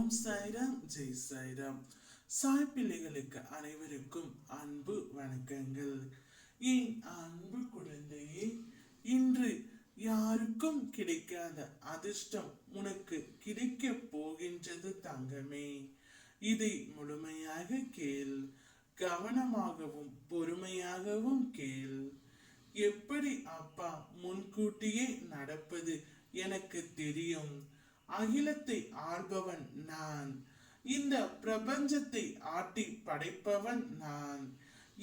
ஓம் சாய்ராம் ஜெய் சாய்ராம். சாய் பிள்ளைகளுக்கு அனைவருக்கும் அன்பு வணக்கங்கள். என் அன்பு குழந்தையே, இன்று யாருக்கும் கிடைக்காத அதிர்ஷ்டம் உனக்கு கிடைக்க போகின்றது தங்கமே. இதை முழுமையாக கேள், கவனமாகவும் பொறுமையாகவும் கேள். எப்படி அப்பா முன்கூட்டியே நடப்பது எனக்கு தெரியும். அகிலத்தை ஆள்பவன் நான், இந்த பிரபஞ்சத்தை ஆட்டி படைப்பவன் நான்.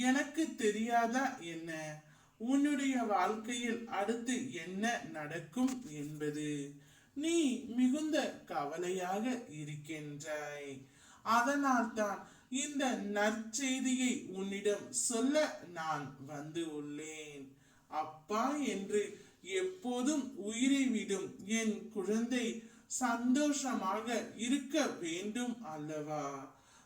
எனக்கு தெரியாதா என்ன உன்னுடைய வாழ்க்கையில் அடுத்து என்ன நடக்கும் என்பது? நீ மிகுந்த கவலையாக இருக்கின்றாய். அதனால் தான் இந்த நற்செய்தியை உன்னிடம் சொல்ல நான் வந்து உள்ளேன். அப்பா என்று எப்போதும் உயிரை விடும் என் குழந்தை சந்தோஷமாக இருக்க வேண்டும் அல்லவா?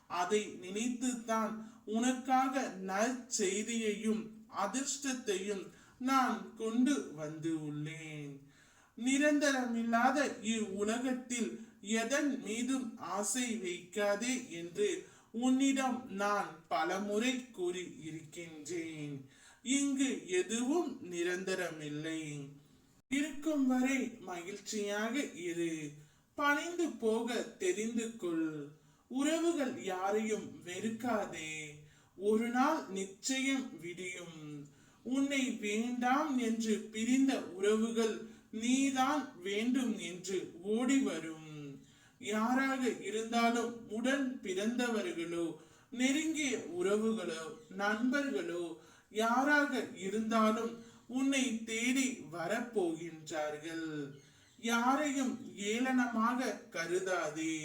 அதை நினைத்துத்தான் உனக்காக நற்செய்தியையும் அதிர்ஷ்டத்தையும் நான் கொண்டு வந்து உள்ளேன். நிரந்தரமில்லாத இவ்வுலகத்தில் எதன் மீதும் ஆசை வைக்காதே என்று உன்னிடம் நான் பலமுறை கூறி இருக்கின்றேன். இங்கு எதுவும் நிரந்தரமில்லை. இருக்கும் வரை மகிழ்ச்சியாக இரு. பணிந்து போக தெரிந்து கொள். உறவுகள் யாரையும் வெறுக்காதே. ஒரு நாள் நிச்சயம் விடியும். உன்னை வேண்டாம் என்று பிரிந்த உறவுகள் நீதான் வேண்டும் என்று ஓடி வரும். யாராக இருந்தாலும் உடன் பிறந்தவர்களோ நெருங்கிய உறவுகளோ நண்பர்களோ யாராக இருந்தாலும் உன்னை தேடி வரப்போகின்றார்கள். யாரையும் ஏளனமாக கருதாதே.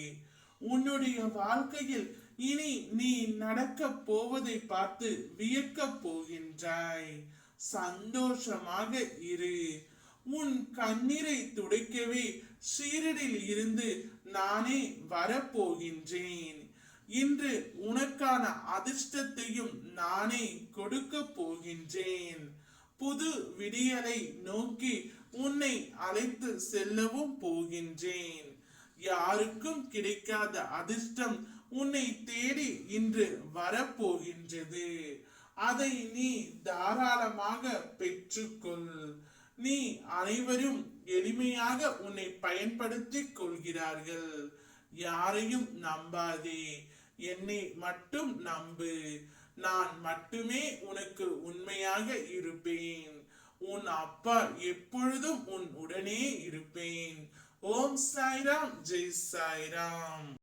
உன்னுடைய வாழ்க்கையில் இனி நீ நடக்க போவதை பார்த்து வியக்க போகின்றாய். சந்தோஷமாக இரு. உன் கண்ணீரை துடைக்கவே ஷீரடியில் இருந்து நானே வரப்போகின்றேன். இன்று உனக்கான அதிர்ஷ்டத்தையும் நானே கொடுக்க போகின்றேன். புது விடியலை நோக்கி உன்னை அழைத்து செல்லவும் போகின்றேன். யாருக்கும் கிடைக்காத அதிர்ஷ்டம் உன்னை தேடி இன்று வரப்போகின்றது. அதை நீ தாராளமாக பெற்றுக்கொள். நீ அனைவரும் எளிமையாக உன்னை பயன்படுத்திக் கொள்கிறார்கள். யாரையும் நம்பாதே, என்னை மட்டும் நம்பு. நான் மட்டுமே உனக்கு உண்மையாக இருப்பேன். உன் அப்பா எப்பொழுதும் உன் உடனே இருப்பேன். ஓம் சாய்ராம் ஜெய் சாய்ராம்.